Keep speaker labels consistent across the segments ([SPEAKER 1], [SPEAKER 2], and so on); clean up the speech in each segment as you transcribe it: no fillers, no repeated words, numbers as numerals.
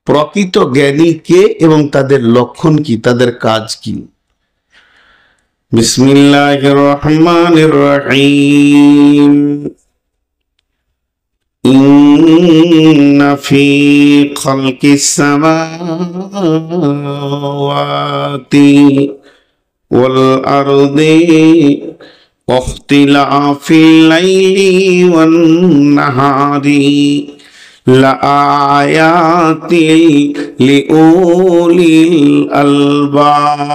[SPEAKER 1] প্রকৃত জ্ঞানী কে এবং তাদের লক্ষণ কি, তাদের কাজ কি? বিসমিল্লাহির রহমানির রহিম। ইন্না ফি খালকিস সামাওয়াতি ওয়াল আরদি ওয়াখতিলাফিল লাইলি ওয়ান নাহারি লাআয়াতিন লিউলিল আলবাব।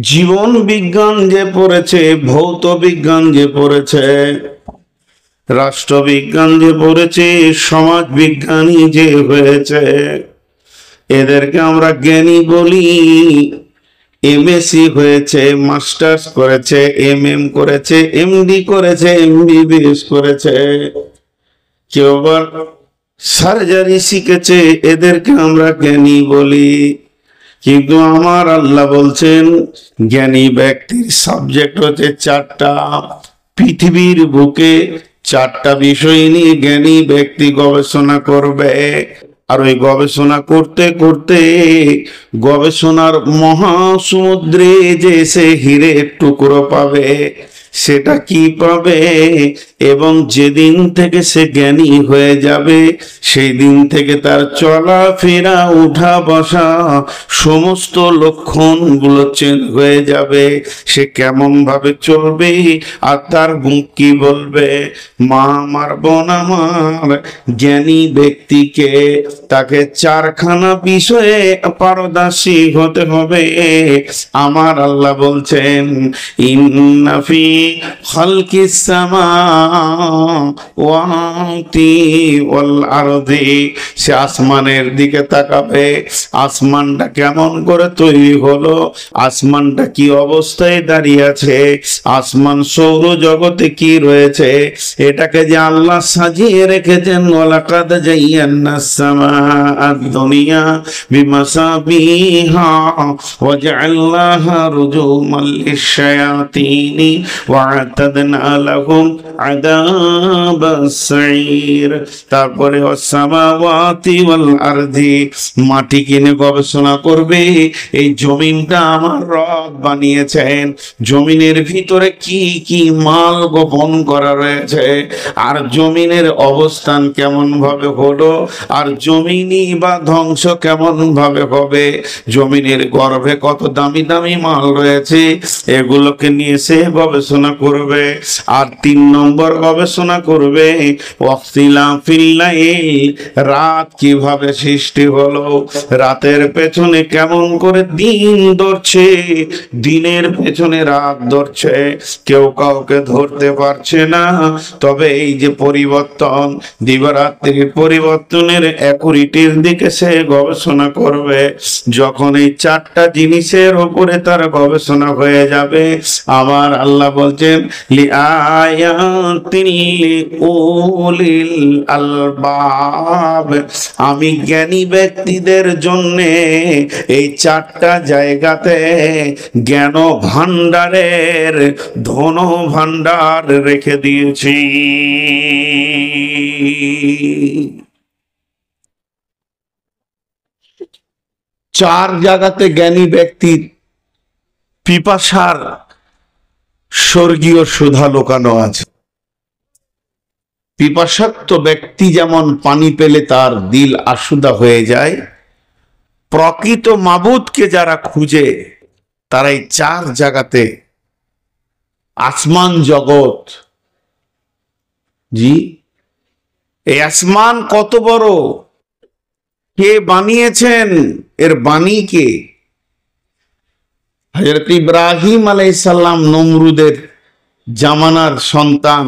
[SPEAKER 1] জীবন বিজ্ঞান যে পড়েছে, ভৌত বিজ্ঞান যে পড়েছে, রাষ্ট্রবিজ্ঞান যে পড়েছে, সমাজ বিজ্ঞানী যে হয়েছে, এদেরকে আমরা জ্ঞানী বলি। এমএসসি হয়েছে, মাস্টার্স করেছে, এমএম করেছে, এমডি করেছে, এমবিবিএস করেছে, কেউ আবার সার্জারি শিখেছে, এদেরকে আমরা জ্ঞানী বলি। কিন্তু আমার আল্লাহ বলছেন জ্ঞানী ব্যক্তির সাবজেক্ট হচ্ছে চারটা। পৃথিবীর বুকে চারটা বিষয় নিয়ে জ্ঞানী ব্যক্তি গবেষণা করবে। আর ওই গবেষণা করতে করতে গবেষণার মহাসমুদ্রে যে সে হীরের টুকরো পাবে, সেটা কি পাবে? এবং যেদিন থেকে সে জ্ঞানী হয়ে যাবে, সেই দিন থেকে তার চলাফেরা, উঠা বসা, সমস্ত লক্ষণগুলো চেঞ্জ হয়ে যাবে। সে কেমন ভাবে চলবে আর তার মুখ কি বলবে? মা আমার, বোন আমার, জ্ঞানী ব্যক্তিকে তাকে চারখানা বিষয়ে পারদর্শী হতে হবে। আমার আল্লাহ বলছেন ইন্না ফি খালকিস সামাওয়াতি ওয়াল আরদি। সে আসমানের দিকে তাকাবে, আসমানটা কেমন করে তৈরি হলো, আসমানটা কি অবস্থায় দাঁড়িয়ে আছে, আসমান সৌর জগতে কি রয়েছে, এটাকে যে আল্লাহ সাজিয়ে রেখেছেন। ওয়ালাকাদ যায়্যানাস সামাআদ দুনিয়া বিমাসাবিহা ওয়া জাআলনাহা রুজুমান লিশ-শায়াতিনি ওয়া আ'তাদনা লাহুম আযাবাস সাঈর। তারপরে ওয়াস-সামাওয়াতি ওয়াল আরদি, মাটি কিনে গবেষণা করবে। এই জমিনটা আমার রব বানিয়েছেন, জমিনের ভিতরে কি কি মাল গোপন করা রয়েছে, আর জমিনের অবস্থান কেমন ভাবে হলো, আর জমিনই বা ধ্বংস কেমন ভাবে হবে, জমিনের গর্ভে কত দামি দামি মাল রয়েছে, এগুলোকে নিয়ে সে গবেষণা করবে। আর 3 নম্বর গবেষণা করবে ওয়াখতিলাফিল লাইল, রাত কিভাবে সৃষ্টি হলো, রাতের পেছনে কেমন করে দিন ধরছে, দিনের পেছনে রাত ধরছে, কেউ কাউকে ধরতে পারছে না। তবে এই যে পরিবর্তন, দিবারাত্রির পরিবর্তনের অ্যাকুরেটির দিকে সে গবেষণা করবে। যখন এই চারটা জিনিসের উপরে তার গবেষণা হয়ে যাবে, আমার আল্লাহ বলছেন লিআয়াতিল লিউলিল আলবাব, আমি জ্ঞানী ব্যক্তিদের জন্য এই চারটা জায়গাতে জ্ঞান ভান্ডারের ধন ভান্ডার রেখে দিয়েছি। চার জায়গাতে জ্ঞানী ব্যক্তির পিপাসার স্বর্গীয় সুধা লুকানো আছে। পিপাসাক্ত ব্যক্তি যেমন পানি পেলে তার দিল আশুদা হয়ে যায়, প্রকৃত মাবুদকে যারা খুঁজে তারা এই চার জায়গাতে, আসমান জগৎ, জি এই আসমান কত বড়, কে বানিয়েছেন, এর বাণী কে? হযরত ইব্রাহিম আলাইহিস সালাম নমরুদের জামানার সন্তান,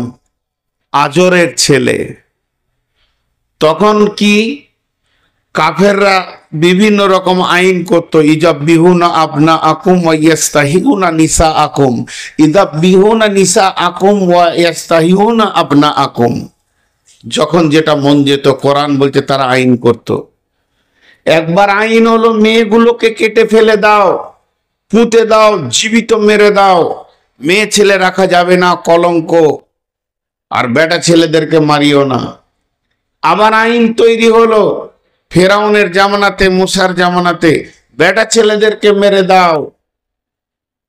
[SPEAKER 1] আজরের ছেলে। তখন কি কাফেররা বিভিন্ন রকম আইন করত, ইজাব্বিহুনা আবনা আকুম ওয়া ইয়াস্তাহিউনা নিসা আকুম, ইজাব্বিহুনা নিসা আকুম ওয়া ইয়াস্তাহিউনা আবনা আকুম। যখন যেটা মন যেত, কোরআন বলতে তারা আইন করত। একবার আইন হলো মেয়েগুলোকে কেটে ফেলে দাও, পুঁতে দাও, জীবিত মেরে দাও, মেয়ে ছেলে রাখা যাবে না, কলঙ্ক। আর বেটা ছেলেদেরকে মারিও না। আবার আইন তৈরি হলো ফেরাউনের জামানাতে, মুসার জামানাতে, বেটা ছেলেদেরকে মেরে দাও,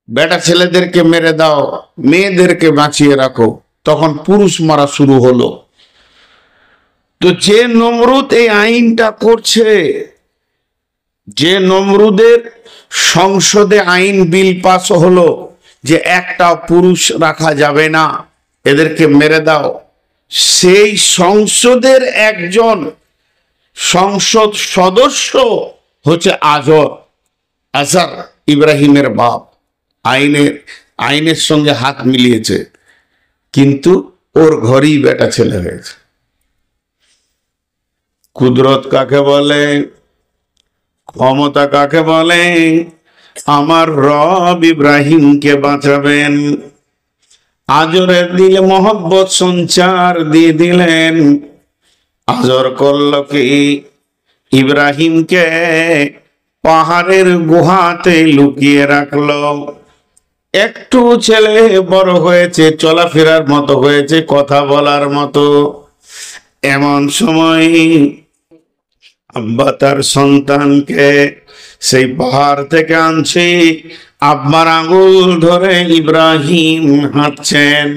[SPEAKER 1] বেটা ছেলেদেরকে মেরে দাও, মেয়েদেরকে বাঁচিয়ে রাখো। তখন পুরুষ মারা শুরু হলো। তো যে নমরুদ এই আইনটা করছে, যে নমরুদের সংসদে আইন বিল পাস হলো যে একটা পুরুষ রাখা যাবে না, এদেরকে মেরে দাও, সেই সংসদের একজন সংসদ সদস্য হচ্ছে আজর, ইব্রাহিমের বাপ। আইনের সঙ্গে হাত মিলিয়েছে, কিন্তু ওর ঘরেই বেটা ছেলে হয়েছে। কুদরত কাকে বলে, ক্ষমতা কাকে বলে? আমার রব ইব্রাহিমকে বাঁচাবেন, আজরের দিলে মহব্বত সঞ্চার দিয়ে দিলেন। আজর করল কি, ইব্রাহিমকে পাহাড়ের গুহাতে লুকিয়ে রাখলো। একটু ছেলে বড় হয়েছে, চলাফেরার মতো হয়েছে, কথা বলার মতো। এমন সময় আব্বা তার সন্তানকে সেই পাহাড় থেকে আনছে, আব্বার আঙুল ধরে ইব্রাহিম হাঁটছেন।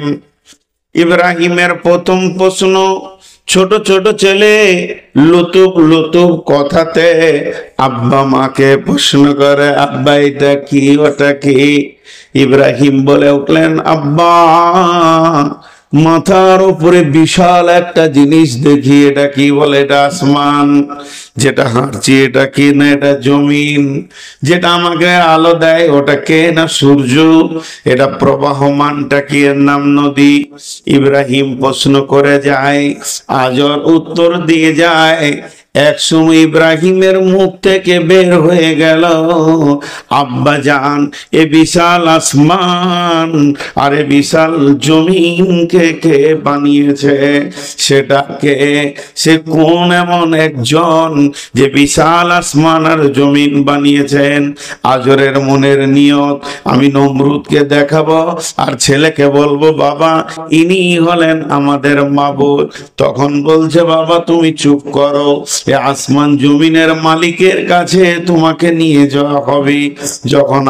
[SPEAKER 1] ইব্রাহিমের প্রথম প্রশ্ন, ছোট ছোট ছেলে লুতুপ লুতুপ কথাতে আব্বা মাকে প্রশ্ন করে, আব্বা এটা কি, ওটা কি? ইব্রাহিম বলে উঠলেন, আব্বা মাথার উপরে বিশাল একটা জিনিস দেখি, এটা কি? বলে, এটা আসমান। যেটা হাঁটছি এটা কি? না, এটা জমিন। যেটা আমাকে আলো দেয় ওটা কে? না সূর্য। এটা প্রবাহমানটা কি? এর নাম নদী। ইব্রাহিম প্রশ্ন করে যায়, আজর উত্তর দিয়ে যায়। একসময় ইব্রাহিমের মুখ থেকে বের হয়ে গেল, আব্বা জান, এ বিশাল আসমান আর এ বিশাল জমিনকে কে বানিয়েছে? সেটাকে, সে কোন এমন একজন যে বিশাল আসমান আর জমিন বানিয়েছেন? আজরের মনের নিয়ত, আমি নমরুদকে দেখাবো আর ছেলেকে বলবো, বাবা ইনি হলেন আমাদের মাবুদ। তখন বলছে, বাবা তুমি চুপ করো, আসমান জমিনের মালিকের কাছে তোমাকে নিয়ে যাওয়া হবে। যখন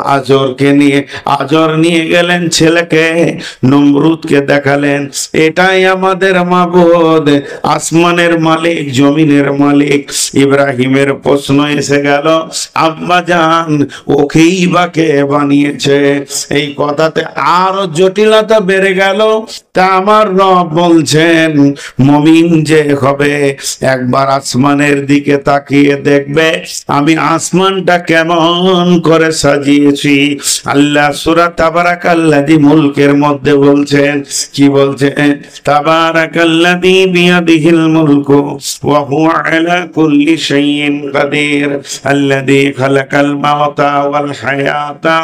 [SPEAKER 1] আজর নিয়ে গেলেন ছেলেকে, নমরুদকে দেখালেন, এটাই আমাদের মাবুদ, আসমানের মালিক, জমিনের মালিক। ইব্রাহিমের প্রশ্ন এসে গেল, আব্বা জান ওকেই বা কে বানিয়েছে? এই কথাতে আরো জটিলতা বেড়ে গেল। তা আমার রব বলছেন, মুমিন যে হবে একবার আসমানের দিকে তাকিয়ে দেখবে আমি আসমানটা কেমন করে সাজিয়েছি। আল্লাহ সূরা তাবারাকাল্লাযী মুলকের মধ্যে বলছেন, কি বলছেন? তাবারাকাল্লাযী বিয়াদিহিল মুলকু ওয়া হুয়া আলা কুল্লি শাইইন কাদির আল্লাযী খালাকাল মাউতা ওয়াল হায়াতা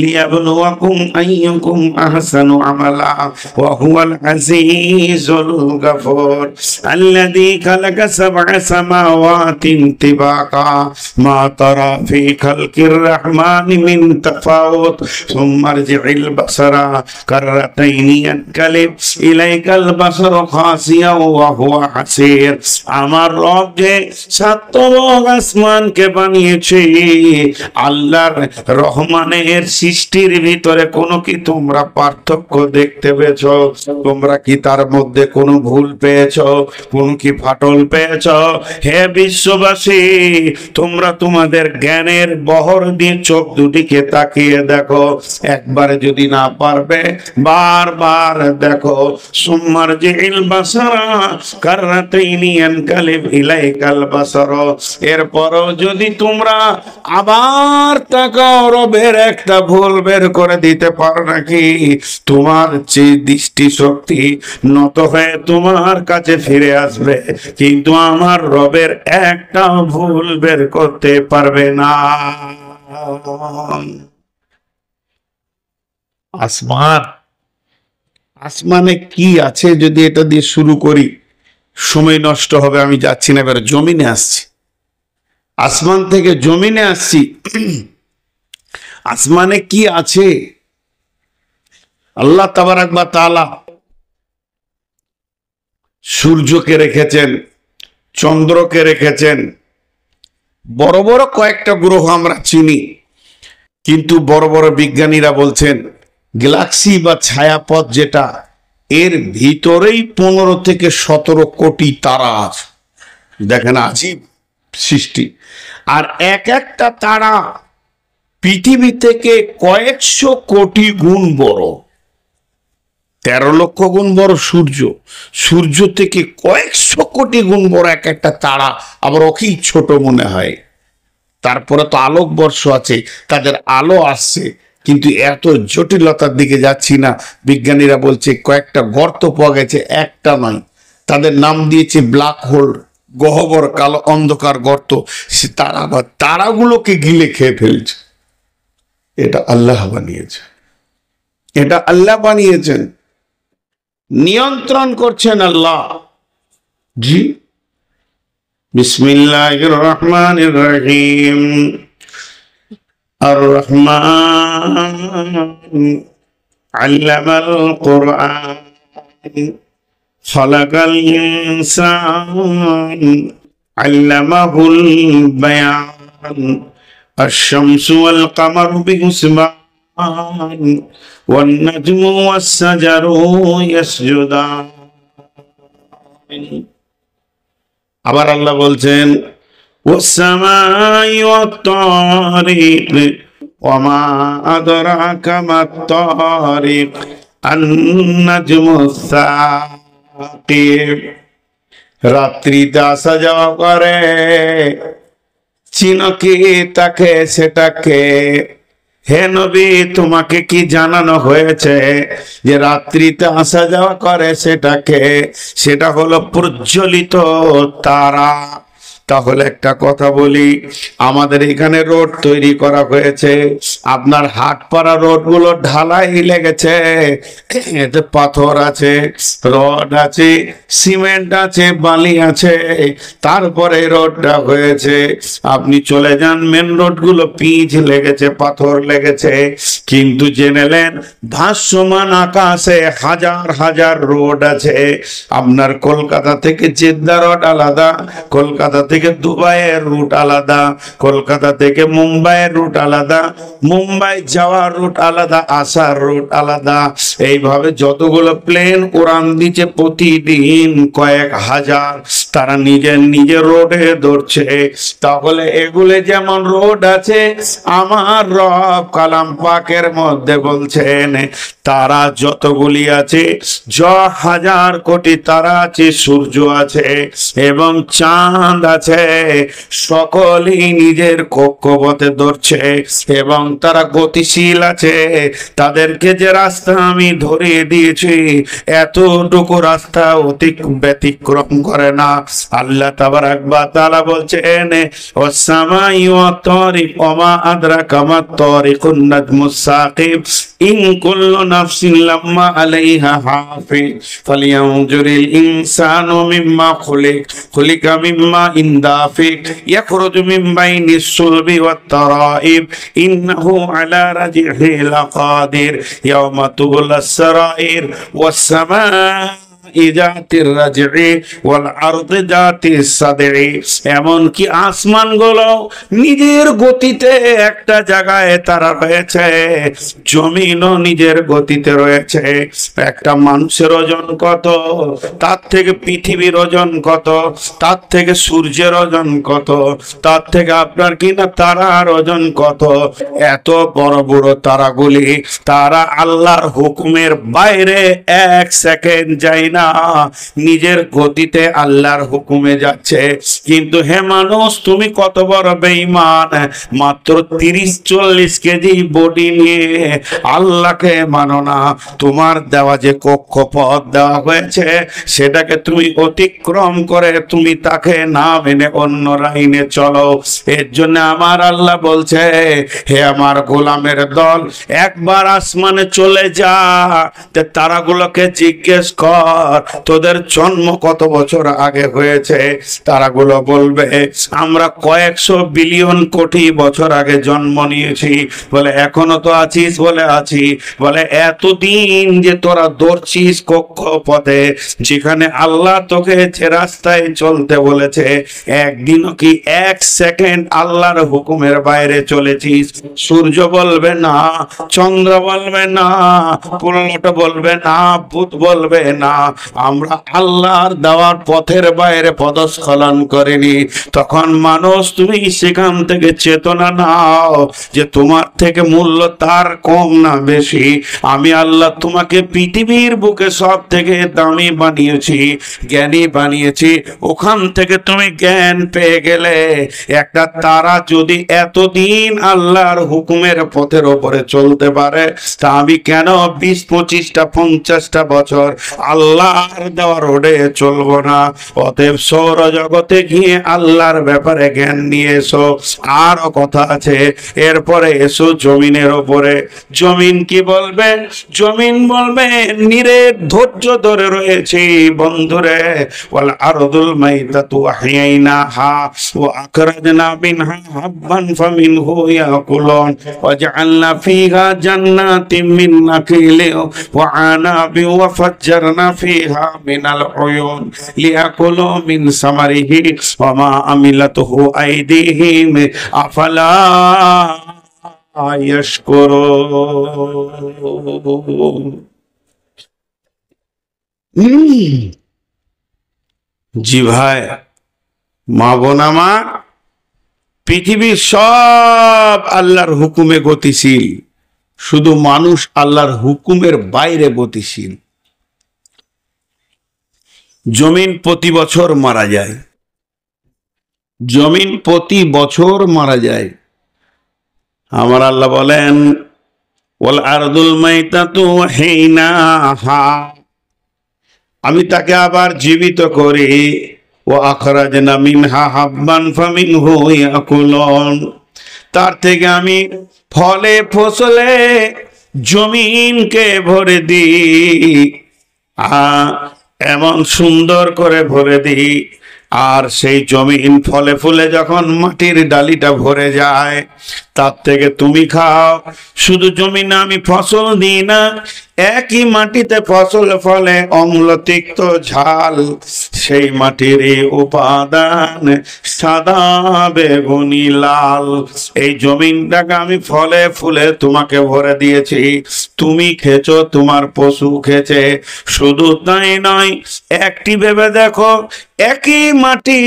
[SPEAKER 1] লিয়াবলুয়াকুম আইয়ুকুম আহসানু আমালা ওয়া হুয়াল আজিজুল গফুর আল্লাযী খালাকা সাবআ সামাওয়াতিন তিবাকা মা তারা ফি খালকির রহমানি মিন তাফাউত সুম্মা আরজি'ল বাসারা কাররাতাইনি ইয়ানকালিব ইলাইকাল বাসারু খাসিয়া ওয়া হুয়া হাসির। আমার রব যে সাত আসমানকে বানিয়েছে, আল্লাহর রহমানের সৃষ্টির ভিতরে কোনো কি তোমরা পার্থক্য দেখতে পেয়েছ? তোমরা কি তার মধ্যে কোনো ভুল পেয়েছ? কোন কি ফাটল পেয়েছ? হে বিশ্ববাসী, তোমরা তোমাদের জ্ঞানের বহর দিয়ে চোখ দুটিকে তাকিয়ে দেখো। একবারে যদি না পারবে বারবার দেখো। সুম্মার জিল বাসারা কাররাতাইনি ইয়ানকালিব ইলাইকাল বাসার। এরপরও যদি তোমরা আবার তাকাও, রবের একটা ভুল বের করে দিতে পারো নাকি? তোমার যে দৃষ্টি শক্তি নত হয়ে তোমার কাছে ফিরে আসবে, কিন্তু আমার রবের একটা ভুল বের করতে পারবে না। আসমানে কি আছে যদি এটা দিয়ে শুরু করি, সময় নষ্ট হবে, আমি যাচ্ছি না, এবার জমিনে আসছি। আসমান থেকে জমিনে আসছি। আসমানে কি আছে? আল্লাহ তাবারাক ওয়া তাআলা সূর্যকে রেখেছেন, চন্দ্রকে রেখেছেন, বড় বড় কয়েকটা গ্রহ আমরা চিনি, কিন্তু বড় বড় বিজ্ঞানীরা বলছেন গ্যালাক্সি বা ছায়াপথ যেটা, এর ভিতরেই 15 থেকে 17 কোটি তারা আছে। দেখেন আজীব সৃষ্টি। আর এক একটা তারা পৃথিবী থেকে কয়েকশো কোটি গুণ বড়। 13 লক্ষ গুণ বড় সূর্য, সূর্য থেকে কয়েকশো কোটি গুণ বড় এক একটা তারা, আবার ওকেই ছোট মনে হয়। তারপরে তো আলোকবর্ষ আছে, তাদের আলো আসছে, কিন্তু এত জটিলতার দিকে যাচ্ছি না। বিজ্ঞানীরা বলছে কয়েকটা গর্ত পাওয়া গেছে, একটা নয়, তাদের নাম দিয়েছে ব্ল্যাক হোল, গহ্বর কালো অন্ধকার গর্ত। সে তারা বা তারাগুলোকে গিলে খেয়ে ফেলছে। এটা আল্লাহ বানিয়েছে, এটা আল্লাহ বানিয়েছেন, নিয়ন্ত্রণ করছেন আল্লাহ। জি, বিসমিল্লাহির রহমানির রহিম। আর রহমান আল্লামাল কুরআন খালাকাল ইনসান আল্লামাহুল বায়ান আশ-শামসু ওয়াল কামারু বিহুসবান ওয়ান নাজমু ওয়াস সাজারু ইয়াসজুদান। আবার আল্লাহ বলছেন ওয়াস-সামাই ওয়াত-তারিক ওয়ামা আদরাকা মাত-তারিক আন-নাজমুস-সাকিব। রাত্রিতে আসা যাওয়া করে, চিনো কি তাকে সেটাকে? হে নবী, তোমাকে কি জানানো হয়েছে যে রাত্রিতে আসা যাওয়া করে সেটাকে? সেটা হলো প্রজ্বলিত তারা। তাহলে একটা কথা বলি, আমাদের এখানে রোড তৈরি করা হয়েছে, আপনার হাটপাড়া রোড গুলো ঢালাই লেগেছে, এতে পাথর আছে, রড আছে, সিমেন্ট আছে, বালি আছে, তারপরে রোডটা হয়েছে। আপনি চলে যান, মেন রোড গুলো পিচ লেগেছে, পাথর লেগেছে, কিন্তু জেনেলেন ভাসমান আকাশে হাজার হাজার রোড আছে। আপনার কলকাতা থেকে জেদ্দা রোড আলাদা, কলকাতা থেকে দুবাইয়ের রুট আলাদা, কলকাতা থেকে মুম্বাইয়ের রুট আলাদা, মুম্বাই যাওয়ার রুট আলাদা, আসার রুট আলাদা। এইভাবে যতগুলো প্লেন উড়ান দিচ্ছে প্রতিদিন কয়েক হাজার, তারা নিজের নিজের রোডে ধরছে। তাহলে এগুলো যেমন রোড আছে, আমার রব কালাম পাকের মধ্যে বলছেন তারা যতগুলি আছে, হাজার কোটি তারা আছে, সূর্য আছে এবং চাঁদ আছে, সকলেই নিজের কক্ষপথে ধরছে এবং তারা গতিশীল আছে। তাদেরকে যে রাস্তা আমি ধরিয়ে দিয়েছি, এতটুকু রাস্তা ব্যতিক্রম করে না। আল্লাহ তাবারাক ওয়া তাআলা বলছেন ওয়াস-সামাই ওয়াত-তারিক ওয়া আদরাকা মাত-তারিকুন নাজমুস সাকিব ইন কুল্লু নাফসিন লাম্মা আলাইহা হাফিজ ফালইয়ানজুরিল ইনসানু মিম্মা খুলিকা মিম্মা দাফিক ইয়াখরুজু মিন বাইনিস সুলবি ওয়াত তারাইব ইন্নাহু আলা রাজিহি লাকাদির ইয়াওমা তুবলাস সারাইর ওয়াস সামাই যাতির রাজি ওয়াল আরদি যাতিস সাদঈ। এমনকি আসমানগুলো নিজের গতিতে একটা জায়গায় তারা রয়েছে, জমিনও নিজের গতিতে রয়েছে। একটা মানুষের ওজন কত, তার থেকে পৃথিবীর ওজন কত, তার থেকে সূর্যের ওজন কত, তার থেকে আপনার কিনা তারার ওজন কত। এত বড় বড় তারাগুলি তারা আল্লাহর হুকুমের বাইরে এক সেকেন্ড যায় না, নিজের গতিতে আল্লাহর হুকুমে যাচ্ছে। কিন্তু হে মানুষ, তুমি কত বড় বেঈমান, মাত্র 30-40 কেজি বডি নিয়ে আল্লাহকে মানো না। তোমার দেওয়া যে কক্ষপথ দেওয়া হয়েছে সেটাকে তুমি অতিক্রম করে তুমি তাকে না মেনে অন্য লাইনে চলো। এর জন্য আমার আল্লাহ বলছে, হে আমার গোলামের দল, একবার আসমানে চলে যা, তারাগুলোকে জিজ্ঞেস কর তোদের জন্ম কত বছর আগে হয়েছে? তারাগুলো বলবে আমরা কয়েকশো বিলিয়ন কোটি বছর আগে জন্ম নিয়েছি। বলে এখনো তো আছিস? বলে আছি। বলে এতদিন যে তোরা দৌড়ছিস কক্ষপথে, যেখানে আল্লাহ তোকে যে রাস্তায় চলতে বলেছে, একদিনও কি এক সেকেন্ড আল্লাহর হুকুমের বাইরে চলেছিস? সূর্য বলবে না, চন্দ্র বলবে না, প্লট বলবে না, ভূত বলবে না, আমরা আল্লাহর দেওয়ার পথের বাইরে পদস্খলন করিনি। তখন মানুষ তুমি সেখান থেকে চেতনা নাও যে তোমার থেকে মূল্য তার কম না বেশি। আমি আল্লাহ তোমাকে পৃথিবীর বুকে সব থেকে দামি বানিয়েছি, জ্ঞানী বানিয়েছি। ওখান থেকে তুমি জ্ঞান পেয়ে গেলে একটা তারা যদি এতদিন আল্লাহর হুকুমের পথের ওপরে চলতে পারে, তা আমি কেন 20, 25টা 50টা বছর আল্লাহর দেওয়া রোডে চলবো না? অতএব সৌর জগতে গিয়ে আল্লাহর ব্যাপারে জ্ঞান নিয়ে এসো। আরো কথা আছে, এরপরে এসো জমিনের ওপরে। জমিন কি বলবে? জমিন বলবে নিরে ধৈর্য ধরে রয়েছে বন্ধুরে। ওয়াল আরদুল মাইতাতু আহইনাহা ওয়া আখরাজনা মিনহা হাব্বান ফামিনহু ইয়াকুলুন ওয়া জাআলনা ফিহা জান্নাতিন মিন নাখিলিন ওয়া আনাবি ওয়া ফাজ্জারনা ফিহা মিনাল উয়ুন লিয়াকুলু মিন সামারিহি ওয়া মা আমিলাতুহু আইদিহিম আফালা ইয়াশকুরুন। জি ভাই, মা বোন আমার, পৃথিবীর সব আল্লাহর হুকুমে গতিশীল, শুধু মানুষ আল্লাহর হুকুমের বাইরে গতিশীল। জমিন প্রতি বছর মারা যায়, জমিন প্রতি বছর মারা যায়। আমার আল্লাহ বলেন ওয়াল আরদুল মাইতাতু আহইনাহা, আমি তাকে আবার জীবিত করি। ও আখরাজনা মিনহা হাব্বান ফামিনহু ইয়াকুলুন, তার থেকে আমি ফলে ফসলে জমিনকে ভরে দিই, এমন সুন্দর করে ভরে দিই। আর সেই জমিন ফলে ফুলে যখন মাটির ডালিটা ভরে যায়, তার থেকে তুমি খাও। শুধু জমিনে আমি ফসল দিই না, একই মাটিতে ফসল ফলে অম্ল তিক্ত ঝাল, সেই মাটির উপাদান সাদা বেগুনি লাল। এই জমিনটাকে আমি ফলে ফুলে তোমাকে ভরে দিয়েছি, তুমি খেছো, তোমার পশু খেছে। শুধু তাই নয়, একটি ভেবে দেখো, একই মাটি,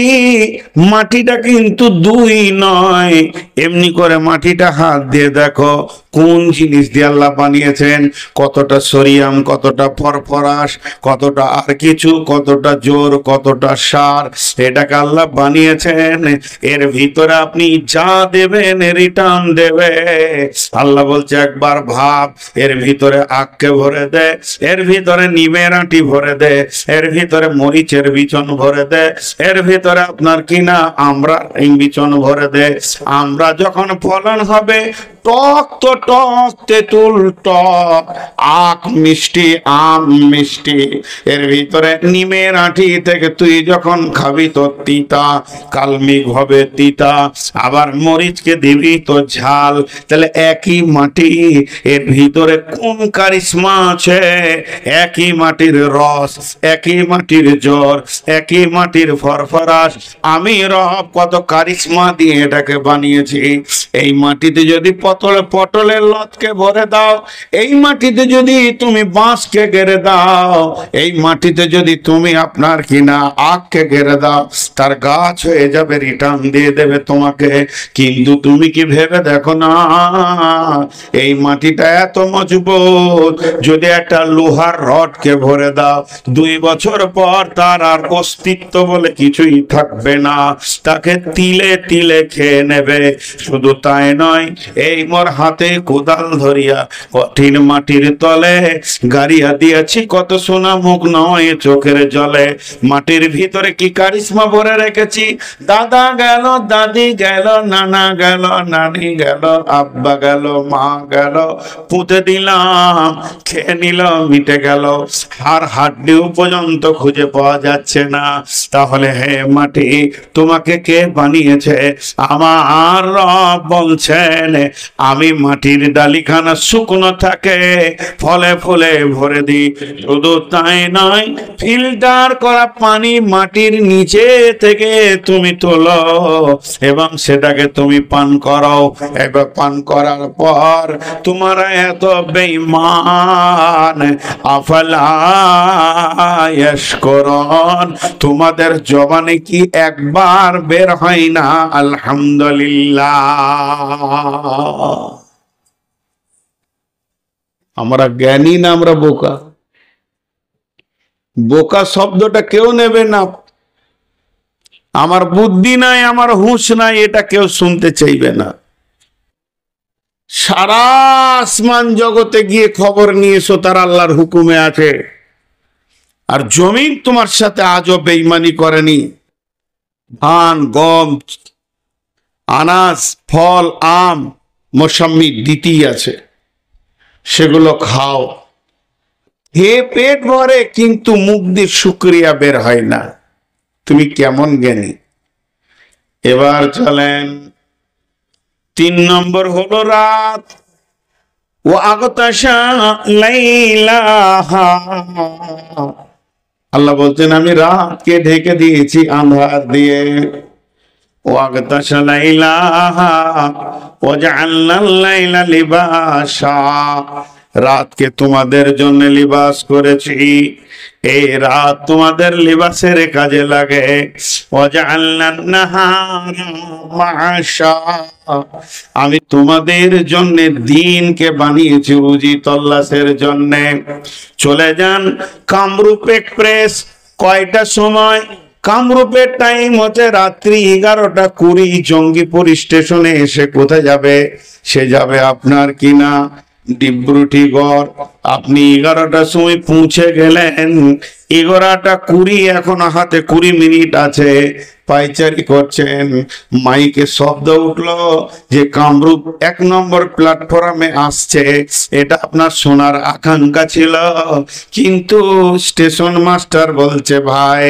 [SPEAKER 1] মাটিটা কিন্তু দুই নয়। এমনি করে মাটিটা হাত দিয়ে দেখো কোন জিনিস দিয়ে আল্লাহ বানিয়েছেন, কতটা সোডিয়াম, কতটা ফসফরাস, কতটা আর কিছু, কতটা জোর, কতটা সার, এটাকে আল্লাহ বানিয়েছেন। এর ভিতরে আপনি যা দেবেন রিটার্ন দেবে। আল্লাহ বলছে একবার ভাব, এর ভিতরে আখকে ভরে দে, এর ভিতরে নিমের আঁটি ভরে দে, এর ভিতরে মরিচের বিচন ভরে দে, এর ভিতরে আপনার কিনা আমরা এই বিচন ভরে দে। আমরা যখন ফলন হবে, টক তো টক, তেঁতুল টক, আখ মিষ্টি, আম মিষ্টি। এর ভিতরে নিমের আঁটি থেকে তুই যখন খাবি তো তিতা, কালমিক হবে তিতা। আবার মরিচকে দিবি তো ঝাল। তাহলে একই মাটি, এর ভিতরে কোন কারিশমা আছে? একই মাটির রস, একই মাটির জ্বর, একই মাটির ফরফরাস। আমি রব কত কারিশমা দিয়ে এটাকে বানিয়েছি। এই মাটিতে যদি পটলের লতকে ভরে দাও, এই মাটিতে যদি তুমি বাঁশকে গেড়ে দাও, এই মাটিতে যদি তুমি আপনার কিনা আখকে গেড়ে দাও, তার গাছ হয়ে যাবে, রিটার্ন দিয়ে দেবে তোমাকে। কিন্তু তুমি কি ভেবে দেখো না, এই মাটিটা এত মজবুত, যদি একটা লোহার রডকে ভরে দাও, 2 বছর পর তার আর অস্তিত্ব বলে কিছুই থাকবে না, তাকে তিলে তিলে খেয়ে নেবে। শুধু তাই নয়, এই মোর হাতে কোদাল ধরিয়া কঠিন মাটির তলে গাড়িয়া দিয়াছি কত সোনা মুখ নয় চোখের জলে। মাটির ভিতরে কি কারিশমা ভরে রেখেছি, দাদা গেল, দাদি গেল, নানা গেল, নানি গেল, আব্বা গেল, মা গেল, পুঁতে দিলাম, খেয়ে নিল, মিটে গেল, আর হাড্ডিও পর্যন্ত খুঁজে পাওয়া যাচ্ছে না। তাহলে হে মাটি, তোমাকে কে বানিয়েছে? আমার রব বলছেন, আমি মাটির ডালিখানা শুকনো থাকে ফলে ফুলে ভরে দিই। শুধু তাই নয়, ফিল্টার করা পানি মাটির নিচে থেকে তুমি তোলো এবং সেটাকে তুমি পান করো। এবার পান করার পর তোমার এত বেঈমান, আফালা ইয়াশকুরুন, তোমাদের জবানে কি একবার বের হয় না আলহামদুলিল্লাহ? আমরা জ্ঞানী না আমরা বোকা? বোকা শব্দটা কেউ নেবে না। আমার বুদ্ধি নাই, আমার হুঁশ নাই, এটা কেউ শুনতে চাইবে না। সারা আসমান জগতে গিয়ে খবর নিয়েছো তার আল্লাহর হুকুমে আছে, আর জমিন তোমার সাথে আজও বেঈমানি করেনি। ধান, গম, আনাজ, ফল, আম, মৌসুমী দিতেই আছে, সেগুলো খাও, হে পেট ভরে, কিন্তু মুখ দিয়ে শুকরিয়া বের হয় না। তুমি কেমন জ্ঞানী? এবার চলেন 3 নম্বর হলো রাত। ও আগতাশা লাইলাহা, আল্লাহ বলছেন আমি রাতকে ঢেকে দিয়েছি আন্ধার দিয়ে। ও আগতাশা লাইলাহা ওয়া জাআলনাল লাইলা লিবাসা, রাতকে তোমাদের জন্য লিবাস করেছি, এই রাত তোমাদের লিবাসের কাজে লাগে। আমি তোমাদের জন্য দিনকে বানিয়েছি রুজি তল্লাশের জন্য। চলে যান কামরূপ এক্সপ্রেস, কয়টা সময়? কামরূপের টাইম হচ্ছে রাত্রি 11:20। জঙ্গিপুর স্টেশনে এসে কোথায় যাবে? সে যাবে আপনার কিনা ডিব্রুটিগড়। আপনি 11টার সময় পৌঁছে গেলেন, 11:20, এখনো হাতে 20 মিনিট আছে। পাইচারি করছেন, মাইকে শব্দ উঠলো যে কামরূপ 1 নম্বর প্ল্যাটফর্মে আসছে। এটা আপনার শোনার আকাঙ্ক্ষা ছিল, কিন্তু স্টেশন মাস্টার বলছে ভাই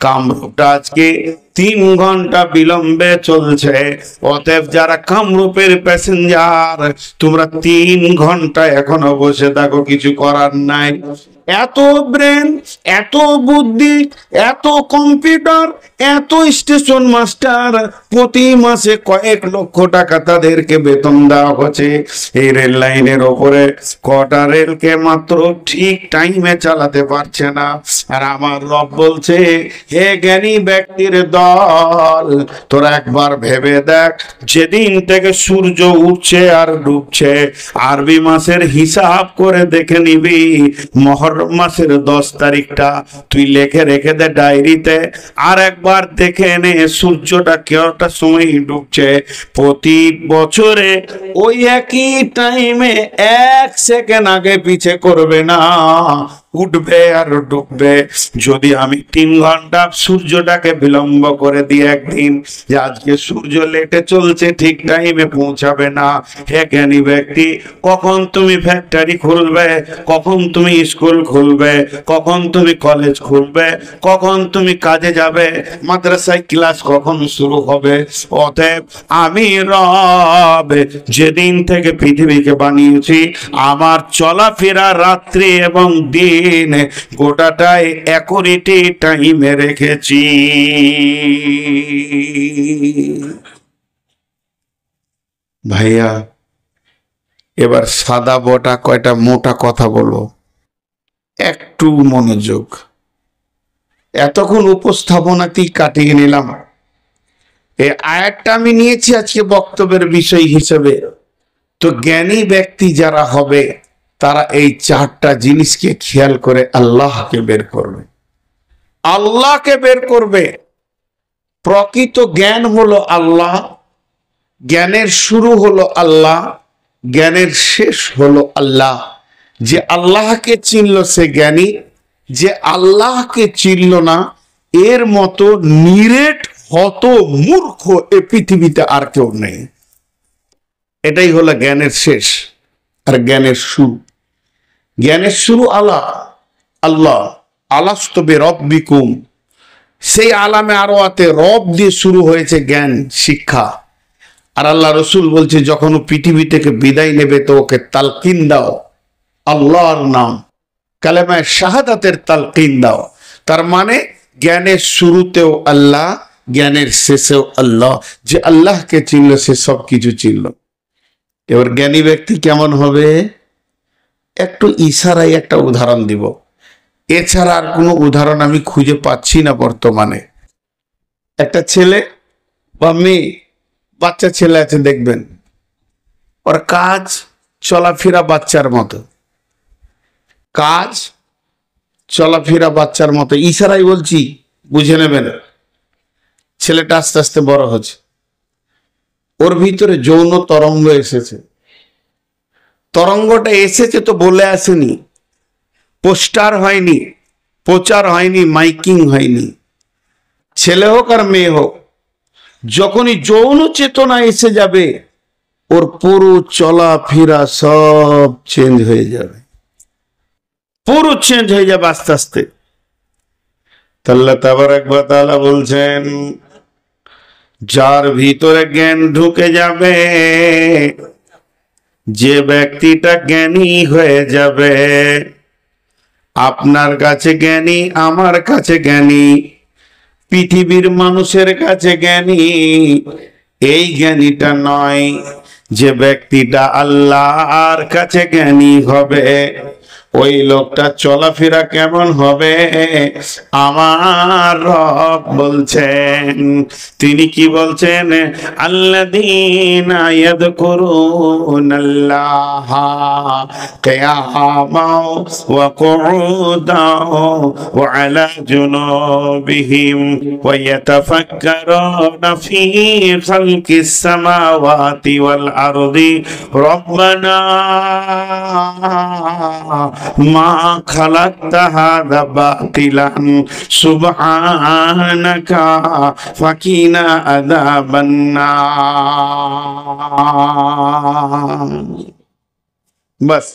[SPEAKER 1] কামরূপটা আজকে 3 ঘন্টা বিলম্বে চলছে। অতএব যারা কামরূপের প্যাসেঞ্জার, তোমরা 3 ঘন্টা এখনো বসে থাকো, কিছু করার নাই। এত ব্রেন, এত বুদ্ধি, এত কম্পিউটার, এত স্টেশন মাস্টার, প্রতি মাসে কয়েক লক্ষ টাকা তাদেরকে বেতন দেওয়া হচ্ছে। এই রেল লাইনের ওপরে কটা রেলকে মাত্র ঠিক টাইমে চালাতে পারছে না। আর আমার রব বলছে, হে জ্ঞানী ব্যক্তির দল, তোরা একবার ভেবে দেখ, যেদিন থেকে সূর্য উঠছে আর ডুবছে, আরবি মাসের হিসাব করে দেখে নিবি, মহররম মাসের 10 তারিখটা তুই লিখে রেখে দে ডায়েরিতে, আর একবার দেখে নে সূর্যটা কয়টা সময় ডুবছে। প্রতি বছরে ওই একই টাইমে 1 সেকেন্ড আগে পিছে করবে না, উঠবে আর ডুববে। যদি আমি 3 ঘন্টা সূর্যটাকে বিলম্ব করে দিই একদিন, যে আজকে সূর্য লেটে চলছে, ঠিক টাইমে পৌঁছাবে না। হে জ্ঞানী ব্যক্তি, কখন তুমি ফ্যাক্টরি খুলবে, কখন তুমি স্কুল খুলবে, কখন তুমি কলেজ খুলবে, কখন তুমি কাজে যাবে, মাদ্রাসায় ক্লাস কখন শুরু হবে? অতএব আমি রব যেদিন থেকে পৃথিবীকে বানিয়েছি, আমার চলাফেরা রাত্রি এবং দিন গোটাটাই অ্যাকুরেটি টাইমে রেখেছি। ভাইয়া, এবার সাদা বটা কয়টা মোটা কথা বলো, একটু মনোযোগ। এতক্ষণ উপস্থাপনাতেই কাটিয়ে নিলাম। এই আয়াতটা আমি নিয়েছি আজকে বক্তব্যের বিষয় হিসেবে। তো জ্ঞানী ব্যক্তি যারা হবে, তারা এই 4টা জিনিসকে খেয়াল করে আল্লাহকে বের করবে, আল্লাহকে বের করবে। প্রকৃত জ্ঞান হলো আল্লাহ, জ্ঞানের শুরু হলো আল্লাহ, জ্ঞানের শেষ হলো আল্লাহ। যে আল্লাহকে চিনল সে জ্ঞানী, যে আল্লাহকে চিনল না এর মতো নিরেট হত মূর্খ এ পৃথিবীতে আর কেউ নেই। এটাই হলো জ্ঞানের শেষ আর জ্ঞানের শুরু। জ্ঞানের শুরু আল্লাহ, আল্লাহ আলাস্তু বিরাব্বিকুম, সেই আলামে আরো আতে রব দিয়ে শুরু হয়েছে জ্ঞান শিক্ষা। আর আল্লাহ রসুল বলছে যখন ও পৃথিবী থেকে বিদায় নেবে তো ওকে তালকিন দাও আল্লাহর নাম, কালেমায়ে শাহাদাতের তালকিন দাও। তার মানে জ্ঞানের শুরুতেও আল্লাহ, জ্ঞানের শেষেও আল্লাহ। যে আল্লাহকে চিনল সে সব কিছু চিনল। এবার জ্ঞানী ব্যক্তি কেমন হবে একটু ইশারায় একটা উদাহরণ দিব, এছাড়া আর কোনো উদাহরণ আমি খুঁজে পাচ্ছি না বর্তমানে। একটা ছেলে বা মেয়ে, বাচ্চা ছেলে আছে দেখবেন, ওর কাজ চলাফেরা বাচ্চার মতো, কাজ চলাফেরা বাচ্চার মতো, ইশারাই বলছি বুঝে নেবেন। ছেলেটা আস্তে আস্তে বড় হচ্ছে, ওর ভিতরে যৌন তরঙ্গ এসেছে। তরঙ্গটা এসেছে তো বলে আসেনি, পোস্টার হয়নি, প্রচার হয়নি, মাইকিং হয়নি। ছেলে হোক আর মেয়ে হোক, যখনই যৌন চেতনা এসে যাবে ওর পুরো চলাফেরা সব চেঞ্জ হয়ে যাবে, পুরো চেঞ্জ হয়ে যাবে আস্তে আস্তে। আল্লাহ তাবারাক ওয়া তাআলা বলছেন যার ভিতরে জ্ঞান ঢুকে যাবে, যে ব্যক্তিটা জ্ঞানী হয়ে যাবে, আপনার কাছে জ্ঞানী, আমার কাছে জ্ঞানী, পৃথিবীর মানুষের কাছে জ্ঞানী, এই জ্ঞানীটা নয়। যে ব্যক্তিটা আল্লাহর কাছে জ্ঞানী হবে ওই লোকটা চলাফেরা কেমন হবে আমার রব বলছেন। তিনি কি বলছেন? আল্লাযীনা ইয়াযকুরুনাল্লাহা কিয়ামান ওয়া কুউদান ওয়া আলা জুনুবিহিম ওয়া ইয়াতাফাক্কারুনা ফী খালকিস সামাওয়াতি ওয়াল আরদি রব্বানা মা খালাকতা হাযা বাতিলান সুবহানাকা ফাকিনা আযাবান নার। বাস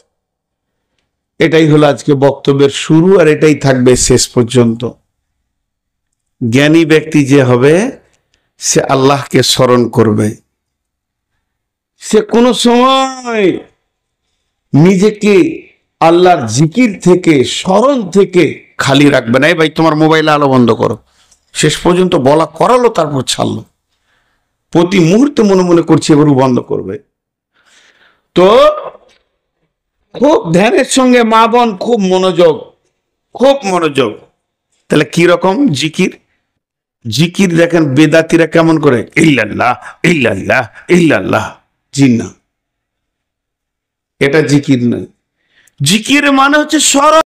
[SPEAKER 1] এটাই হলো আজকে বক্তব্যের শুরু, আর এটাই থাকবে শেষ পর্যন্ত। জ্ঞানী ব্যক্তি যে হবে সে আল্লাহকে স্মরণ করবে, সে কোনো সময় নিজেকে আল্লাহর জিকির থেকে, স্মরণ থেকে খালি রাখবে না। এই ভাই তোমার মোবাইলে আলো বন্ধ করো, শেষ পর্যন্ত বলা করালো তারপর ছাড়লো। প্রতি মুহূর্তে মনে মনে করছি এবারও বন্ধ করবে। তো খুব ধ্যানের সঙ্গে মা বোন খুব মনোযোগ, খুব মনোযোগ। তাহলে কি রকম জিকির? জিকির দেখেন বেদাতিরা কেমন করে, ইল্লাল্লাহ ইল্লাল্লাহ ইল্লাল্লাহ। জি না, এটা জিকির নয়। জিকির মানে হচ্ছে স্মরণ।